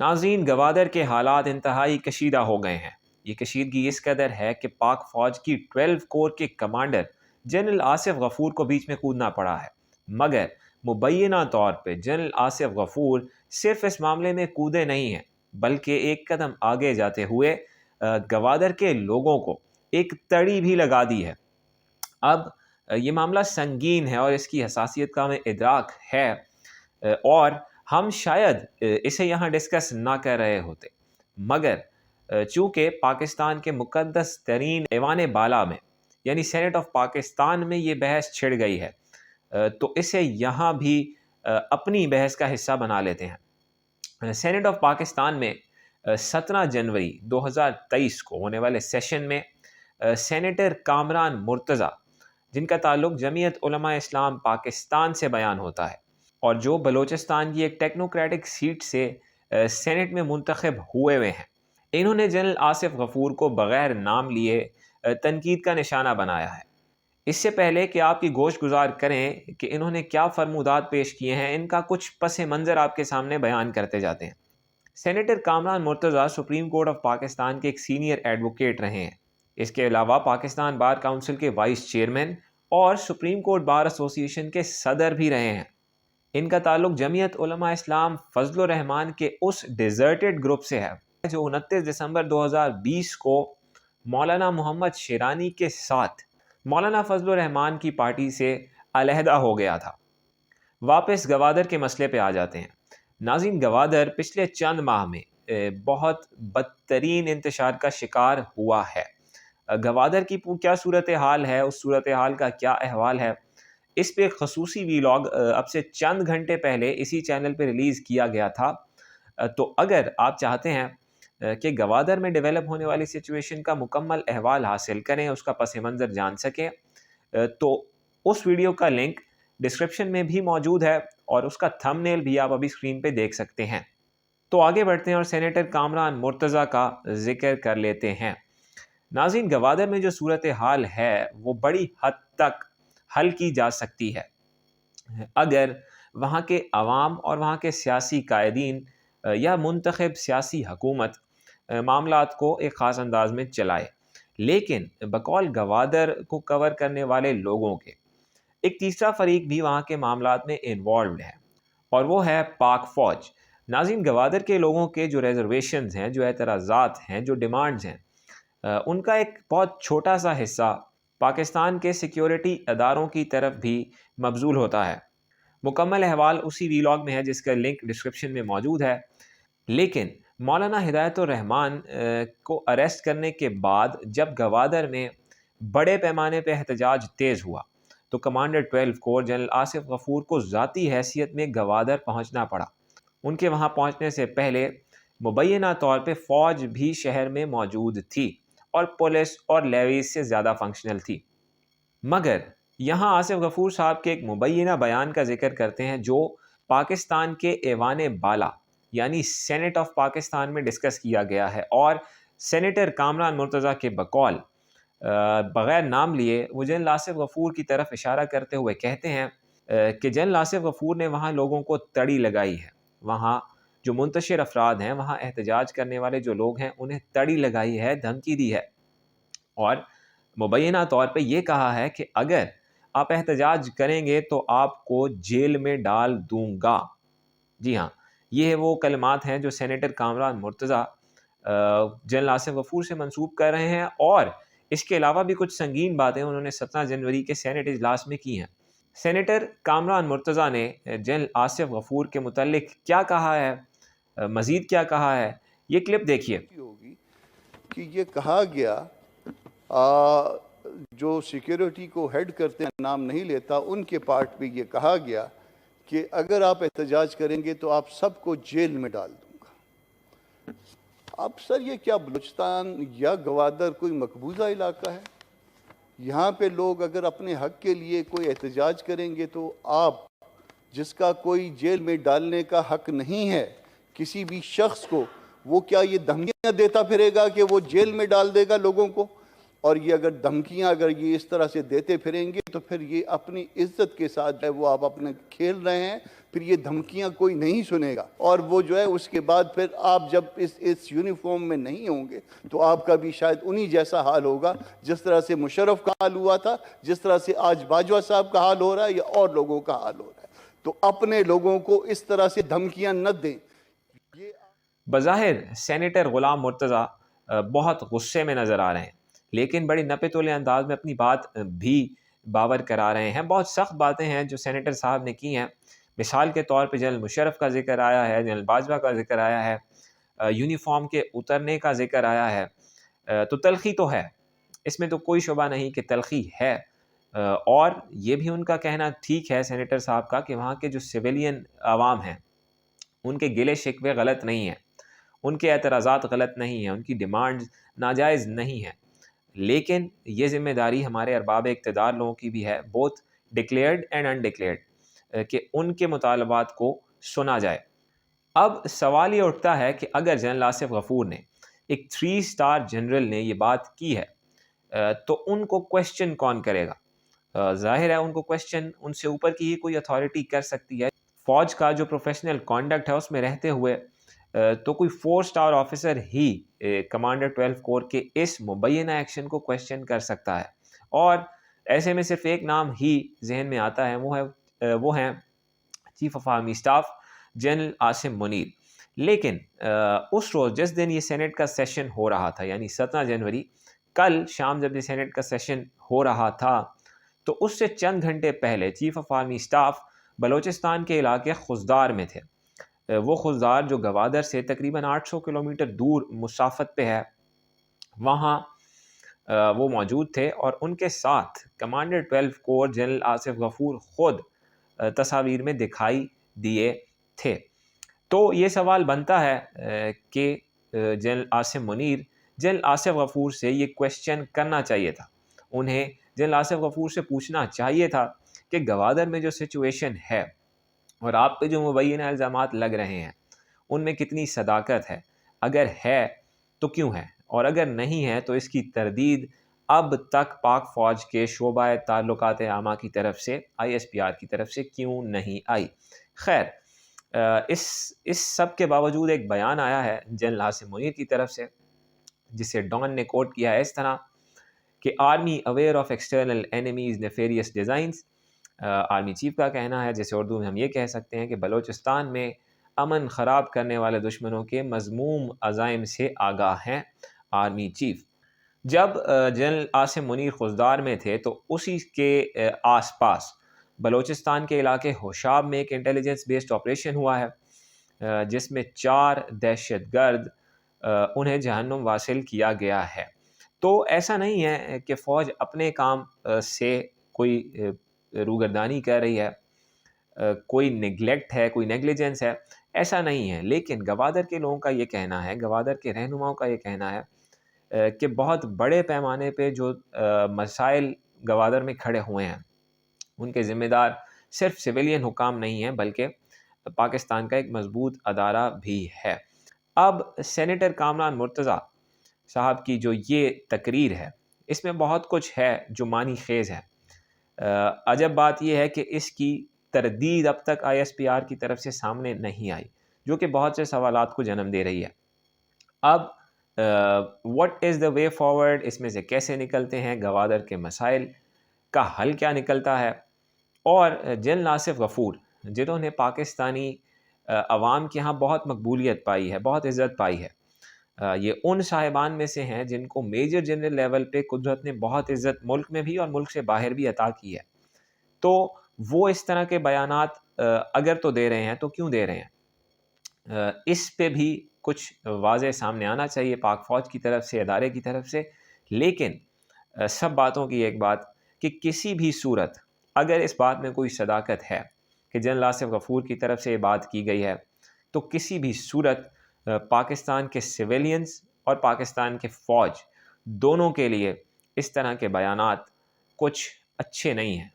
ناظرین، گوادر کے حالات انتہائی کشیدہ ہو گئے ہیں۔ یہ کشیدگی اس قدر ہے کہ پاک فوج کی 12 کور کے کمانڈر جنرل آصف غفور کو بیچ میں کودنا پڑا ہے، مگر مبینہ طور پہ جنرل آصف غفور صرف اس معاملے میں کودے نہیں ہیں، بلکہ ایک قدم آگے جاتے ہوئے گوادر کے لوگوں کو ایک تڑی بھی لگا دی ہے۔ اب یہ معاملہ سنگین ہے اور اس کی حساسیت کا ہمیں ادراک ہے، اور ہم شاید اسے یہاں ڈسکس نہ کر رہے ہوتے، مگر چونکہ پاکستان کے مقدس ترین ایوان بالا میں یعنی سینٹ آف پاکستان میں یہ بحث چھڑ گئی ہے، تو اسے یہاں بھی اپنی بحث کا حصہ بنا لیتے ہیں۔ سینٹ آف پاکستان میں 17 جنوری 2023 کو ہونے والے سیشن میں سینیٹر کامران مرتضیٰ، جن کا تعلق جمعیت علماء اسلام پاکستان سے بیان ہوتا ہے اور جو بلوچستان کی ایک ٹیکنوکریٹک سیٹ سے سینٹ میں منتخب ہوئے ہیں، انہوں نے جنرل آصف غفور کو بغیر نام لیے تنقید کا نشانہ بنایا ہے۔ اس سے پہلے کہ آپ کی گوشت گزار کریں کہ انہوں نے کیا فرمودات پیش کیے ہیں، ان کا کچھ پس منظر آپ کے سامنے بیان کرتے جاتے ہیں۔ Senator Kamran Murtaza supreme court of Pakistan کے ایک سینئر ایڈوکیٹ رہے ہیں۔ اس کے علاوہ پاکستان بار کونسل کے وائس چیئرمین اور سپریم کورٹ بار ایسوسی ایشن کے صدر بھی رہے ہیں۔ ان کا تعلق جمعیت علماء اسلام فضل الرحمان کے اس ڈیزرٹڈ گروپ سے ہے جو 29 دسمبر 2020 کو مولانا محمد شیرانی کے ساتھ مولانا فضل الرحمان کی پارٹی سے علیحدہ ہو گیا تھا۔ واپس گوادر کے مسئلے پہ آ جاتے ہیں۔ ناظرین، گوادر پچھلے چند ماہ میں بہت بدترین انتشار کا شکار ہوا ہے۔ گوادر کی کیا صورتحال ہے، اس صورتحال کا کیا احوال ہے، اس پہ خصوصی ویلاگ اب سے چند گھنٹے پہلے اسی چینل پہ ریلیز کیا گیا تھا۔ تو اگر آپ چاہتے ہیں کہ گوادر میں ڈیولپ ہونے والی سچویشن کا مکمل احوال حاصل کریں، اس کا پس منظر جان سکیں، تو اس ویڈیو کا لنک ڈسکرپشن میں بھی موجود ہے اور اس کا تھم نیل بھی آپ ابھی اسکرین پہ دیکھ سکتے ہیں۔ تو آگے بڑھتے ہیں اور سینیٹر کامران مرتضیٰ کا ذکر کر لیتے ہیں۔ ناظرین، گوادر میں جو صورتحال ہے وہ بڑی حد تک حل کی جا سکتی ہے اگر وہاں کے عوام اور وہاں کے سیاسی قائدین یا منتخب سیاسی حکومت معاملات کو ایک خاص انداز میں چلائے۔ لیکن بقول گوادر کو کور کرنے والے لوگوں کے ایک تیسرا فریق بھی وہاں کے معاملات میں انوالوڈ ہے، اور وہ ہے پاک فوج۔ ناظرین، گوادر کے لوگوں کے جو ریزرویشنز ہیں، جو اعتراضات ہیں، جو ڈیمانڈز ہیں، ان کا ایک بہت چھوٹا سا حصہ پاکستان کے سیکیورٹی اداروں کی طرف بھی مبذول ہوتا ہے۔ مکمل احوال اسی ویلاگ میں ہے جس کا لنک ڈسکرپشن میں موجود ہے۔ لیکن مولانا ہدایت الرحمان کو اریسٹ کرنے کے بعد جب گوادر میں بڑے پیمانے پہ احتجاج تیز ہوا تو کمانڈر 12 کور جنرل آصف غفور کو ذاتی حیثیت میں گوادر پہنچنا پڑا۔ ان کے وہاں پہنچنے سے پہلے مبینہ طور پہ فوج بھی شہر میں موجود تھی اور پولیس اور لیویز سے زیادہ فنکشنل تھی، مگر یہاں آصف غفور صاحب کے ایک مبینہ بیان کا ذکر کرتے ہیں جو پاکستان کے ایوان بالا یعنی سینٹ آف پاکستان میں ڈسکس کیا گیا ہے، اور سینیٹر کامران مرتضیٰ کے بقول بغیر نام لیے وہ جنرل آصف غفور کی طرف اشارہ کرتے ہوئے کہتے ہیں کہ جنرل آصف غفور نے وہاں لوگوں کو تڑی لگائی ہے، وہاں جو منتشر افراد ہیں، وہاں احتجاج کرنے والے جو لوگ ہیں، انہیں تڑی لگائی ہے، دھمکی دی ہے، اور مبینہ طور پہ یہ کہا ہے کہ اگر آپ احتجاج کریں گے تو آپ کو جیل میں ڈال دوں گا۔ جی ہاں، یہ وہ کلمات ہیں جو سینیٹر کامران مرتضیٰ جنرل آصف غفور سے منسوب کر رہے ہیں، اور اس کے علاوہ بھی کچھ سنگین باتیں انہوں نے 17 جنوری کے سینٹ اجلاس میں کی ہیں۔ سینیٹر کامران مرتضیٰ نے جنرل آصف غفور کے متعلق کیا کہا ہے، مزید کیا کہا ہے، یہ کلپ دیکھیے۔ کہ یہ کہا گیا جو سیکیورٹی کو ہیڈ کرتے ہیں، نام نہیں لیتا، ان کے پارٹ پہ یہ کہا گیا کہ اگر آپ احتجاج کریں گے تو آپ سب کو جیل میں ڈال دوں گا۔ اب سر، یہ کیا بلوچستان یا گوادر کوئی مقبوضہ علاقہ ہے؟ یہاں پہ لوگ اگر اپنے حق کے لیے کوئی احتجاج کریں گے تو آپ جس کا کوئی جیل میں ڈالنے کا حق نہیں ہے کسی بھی شخص کو، وہ کیا یہ دھمکیاں دیتا پھرے گا کہ وہ جیل میں ڈال دے گا لوگوں کو؟ اور یہ اگر دھمکیاں اگر یہ اس طرح سے دیتے پھریں گے تو پھر یہ اپنی عزت کے ساتھ وہ آپ اپنے کھیل رہے ہیں، پھر یہ دھمکیاں کوئی نہیں سنے گا، اور وہ جو ہے اس کے بعد پھر آپ جب اس یونیفارم میں نہیں ہوں گے تو آپ کا بھی شاید انہی جیسا حال ہوگا جس طرح سے مشرف کا حال ہوا تھا، جس طرح سے آج باجوہ صاحب کا حال ہو رہا ہے یا اور لوگوں کا حال ہو رہا ہے۔ تو اپنے لوگوں کو اس طرح سے دھمکیاں نہ دیں۔ بظاہر سینیٹر غلام مرتضیٰ بہت غصے میں نظر آ رہے ہیں، لیکن بڑی نپے تلے انداز میں اپنی بات بھی باور کرا رہے ہیں۔ بہت سخت باتیں ہیں جو سینیٹر صاحب نے کی ہیں۔ مثال کے طور پہ جنرل مشرف کا ذکر آیا ہے، جنرل باجوہ کا ذکر آیا ہے، یونیفارم کے اترنے کا ذکر آیا ہے، تو تلخی تو ہے، اس میں تو کوئی شبہ نہیں کہ تلخی ہے، اور یہ بھی ان کا کہنا ٹھیک ہے سینیٹر صاحب کا کہ وہاں کے جو سویلین عوام ہیں ان کے گلے شکوے غلط نہیں ہیں، ان کے اعتراضات غلط نہیں ہیں، ان کی ڈیمانڈز ناجائز نہیں ہیں، لیکن یہ ذمہ داری ہمارے ارباب اقتدار لوگوں کی بھی ہے، بوتھ ڈکلیئرڈ اینڈ انڈکلیئرڈ، کہ ان کے مطالبات کو سنا جائے۔ اب سوال یہ اٹھتا ہے کہ اگر جنرل آصف غفور نے، ایک 3 اسٹار جنرل نے یہ بات کی ہے، تو ان کو کویسچن کون کرے گا؟ ظاہر ہے ان کو کویسچن ان سے اوپر کی ہی کوئی اتھارٹی کر سکتی ہے۔ فوج کا جو پروفیشنل کانڈکٹ ہے اس میں رہتے ہوئے تو کوئی 4 اسٹار آفیسر ہی کمانڈر 12 کور کے اس مبینہ ایکشن کو کویسچن کر سکتا ہے، اور ایسے میں صرف ایک نام ہی ذہن میں آتا ہے، وہ ہیں chief of army staff general Asim Munir. لیکن اس روز جس دن یہ سینٹ کا سیشن ہو رہا تھا، یعنی 17 جنوری، کل شام جب یہ سینٹ کا سیشن ہو رہا تھا تو اس سے چند گھنٹے پہلے chief of army staff Balochistan کے علاقے خزدار میں تھے۔ وہ خزدار جو گوادر سے تقریباً 800 کلومیٹر دور مسافت پہ ہے، وہاں وہ موجود تھے، اور ان کے ساتھ کمانڈر 12 کور جنرل آصف غفور خود تصاویر میں دکھائی دیے تھے۔ تو یہ سوال بنتا ہے کہ جنرل عاصم منیر جنرل آصف غفور سے یہ کویسچن کرنا چاہیے تھا، انہیں جنرل آصف غفور سے پوچھنا چاہیے تھا کہ گوادر میں جو سچویشن ہے اور آپ پہ جو مبینہ الزامات لگ رہے ہیں ان میں کتنی صداقت ہے، اگر ہے تو کیوں ہے، اور اگر نہیں ہے تو اس کی تردید اب تک پاک فوج کے شعبہ تعلقات عامہ کی طرف سے، ISPR کی طرف سے کیوں نہیں آئی۔ خیر، اس سب کے باوجود ایک بیان آیا ہے جنرل عاصم منیر کی طرف سے، جسے ڈان نے کوٹ کیا ہے اس طرح کہ army aware of external enemies nefarious designs. Army chief کا کہنا ہے، جیسے اردو میں ہم یہ کہہ سکتے ہیں کہ بلوچستان میں امن خراب کرنے والے دشمنوں کے مذموم عزائم سے آگاہ ہیں آرمی چیف۔ جب جنرل عاصم منیر خزدار میں تھے تو اسی کے آس پاس بلوچستان کے علاقے ہوشاب میں ایک انٹیلیجنس بیسڈ آپریشن ہوا ہے، جس میں 4 دہشت گرد انہیں جہنم واصل کیا گیا ہے۔ تو ایسا نہیں ہے کہ فوج اپنے کام سے کوئی روگردانی کر رہی ہے، کوئی نیگلیکٹ ہے، کوئی نیگلیجنس ہے، ایسا نہیں ہے، لیکن گوادر کے لوگوں کا یہ کہنا ہے، گوادر کے رہنماؤں کا یہ کہنا ہے کہ بہت بڑے پیمانے پہ جو مسائل گوادر میں کھڑے ہوئے ہیں ان کے ذمہ دار صرف سویلین حکام نہیں ہیں بلکہ پاکستان کا ایک مضبوط ادارہ بھی ہے۔ اب سینیٹر کامران مرتضیٰ صاحب کی جو یہ تقریر ہے اس میں بہت کچھ ہے جو معنی خیز ہے۔ عجب بات یہ ہے کہ اس کی تردید اب تک ISPR کی طرف سے سامنے نہیں آئی، جو کہ بہت سے سوالات کو جنم دے رہی ہے۔ اب what is the way forward، اس میں سے کیسے نکلتے ہیں، گوادر کے مسائل کا حل کیا نکلتا ہے، اور جنرل آصف غفور جنہوں نے پاکستانی عوام کے ہاں بہت مقبولیت پائی ہے، بہت عزت پائی ہے، یہ ان صاحبان میں سے ہیں جن کو میجر جنرل لیول پہ قدرت نے بہت عزت ملک میں بھی اور ملک سے باہر بھی عطا کی ہے، تو وہ اس طرح کے بیانات اگر تو دے رہے ہیں تو کیوں دے رہے ہیں؟ اس پہ بھی کچھ واضح سامنے آنا چاہیے پاک فوج کی طرف سے، ادارے کی طرف سے۔ لیکن سب باتوں کی ایک بات کہ کسی بھی صورت اگر اس بات میں کوئی صداقت ہے کہ جنرل آصف غفور کی طرف سے یہ بات کی گئی ہے، تو کسی بھی صورت پاکستان کے سویلینز اور پاکستان کے فوج دونوں کے لیے اس طرح کے بیانات کچھ اچھے نہیں ہیں۔